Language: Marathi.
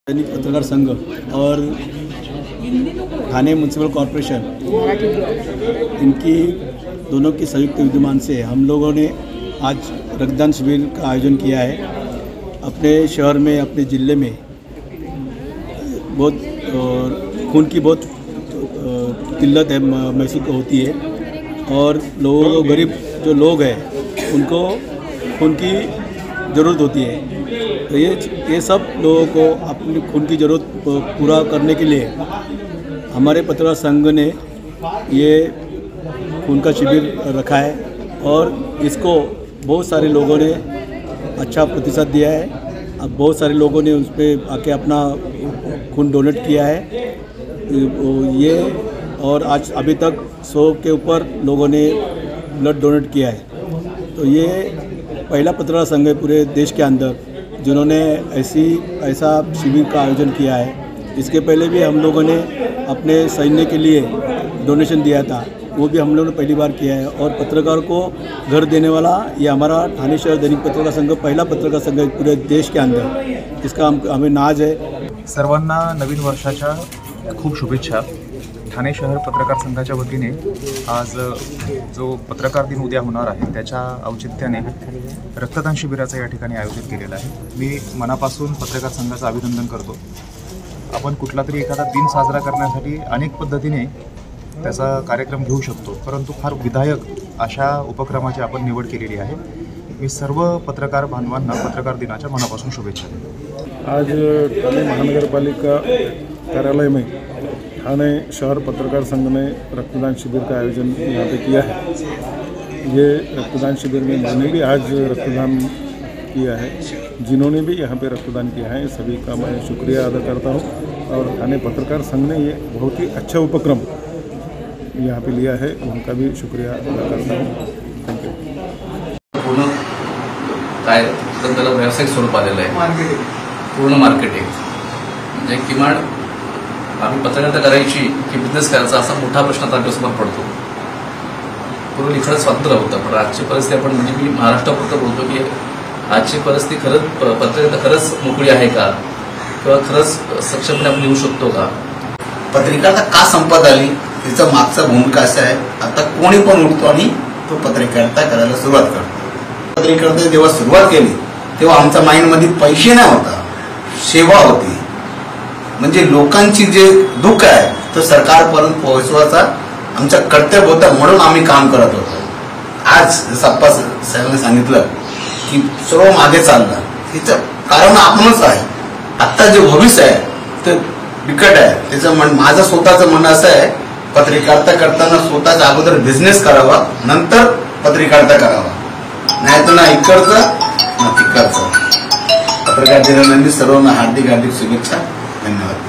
दैनिक पत्रकार संघ और ठाणे म्यूनसिपल कॉरपोरेशन इनकी दोनों की संयुक्त विद्यमान से हम लोगों ने आज रक्तदान शिविर का आयोजन किया है। अपने शहर में, अपने ज़िले में बहुत खून की बहुत किल्लत है महसूस होती है और लोगों को, गरीब जो लोग हैं उनको खून की ज़रूरत होती है। तो ये सब लोगों को अपनी खून की ज़रूरत पूरा करने के लिए हमारे पत्रकार संघ ने ये खून का शिविर रखा है और इसको बहुत सारे लोगों ने अच्छा प्रतिशत दिया है। अब बहुत सारे लोगों ने उस पर आके अपना खून डोनेट किया है ये, और आज अभी तक 100 के ऊपर लोगों ने ब्लड डोनेट किया है। तो ये पहला पत्रकार संघ है पूरे देश के अंदर जिन्होंने ऐसा शिविर का आयोजन किया है। इसके पहले भी हम लोगों ने अपने सैन्य के लिए डोनेशन दिया था, वो भी हम लोगों ने पहली बार किया है। और पत्रकार को घर देने वाला ये हमारा ठाणे शहर दैनिक पत्रकार संघ पहला पत्रकार संघ है पूरे देश के अंदर, इसका हमें नाज है। सर्वांना नवीन वर्षाच्या खूप शुभेच्छा। ठाणे शहर पत्रकार संघाच्या वतीने आज जो पत्रकार दिन उद्या होणार आहे त्याच्या औचित्याने रक्तदान शिबिराचं या ठिकाणी आयोजित केलेलं आहे। मी मनापासून पत्रकार संघाचं अभिनंदन करतो। आपण कुठला तरी एखादा दिन साजरा करण्यासाठी अनेक पद्धतीने त्याचा कार्यक्रम घेऊ शकतो, परंतु फार विधायक अशा उपक्रमाची आपण निवड केलेली आहे। मी सर्व पत्रकार बांधवांना पत्रकार दिनाच्या मनापासून शुभेच्छा देतो। आज ठाणे महानगरपालिका कार्यालय में ठाणे शहर पत्रकार संघ ने रक्तदान शिविर का आयोजन यहाँ पे किया है। ये रक्तदान शिविर में मैंने भी आज रक्तदान किया है। जिन्होंने भी यहाँ पे रक्तदान किया है सभी का मैं शुक्रिया अदा करता हूँ और ठाणे पत्रकार संघ ने ये बहुत ही अच्छा उपक्रम यहाँ पे लिया है, उनका भी शुक्रिया अदा करता हूँ। Thank you. पूर्ण काय त्याला व्यावसायिक स्वरूप आलेलं आहे, पूर्ण मार्केटिंग म्हणजे किमान आम्ही पत्रकारिता करायची की बिझनेस करायचा असा मोठा प्रश्न आता आपल्यासमोर पडतो। पूर्वी लिखाणात स्वातंत्र्य होतं, पण आजची परिस्थिती आपण म्हणजे मी महाराष्ट्रापुरतं बोलतो की आजची परिस्थिती खरंच पत्रकारिता खरंच मोकळी आहे का किंवा खरंच सक्षमपणे आपण लिहू शकतो का? पत्रिकारिता का संपत आली तिचं मागचं भूमिका असं आहे, आता कोणी पण उठतो आणि तो पत्रकारिता करायला सुरुवात करतो। पत्रकारिता जेव्हा सुरुवात केली तेव्हा आमच्या माइंडमध्ये पैसे नाही होता, सेवा होती। म्हणजे लोकांची जे दुःख आहे तो सरकारपर्यंत पोहोचवायचा आमचं कर्तव्य होतं, म्हणून आम्ही काम करत होतो। आज जसं आप्पा साहेबांनी सांगितलं की सर्व मागे चाललं, तिचं कारण आपणच आहे। आता जे भविष्य आहे ते बिकट आहे। त्याचं माझं स्वतःचं म्हणणं असं आहे, पत्रकारिता करताना स्वतःचा अगोदर बिझनेस करावा, नंतर पत्रकारिता करावा, नाही तर ना इकडचं ना तिकडचं। पत्रकार दिनानिमित्त सर्वांना हार्दिक शुभेच्छा। धन्यवाद।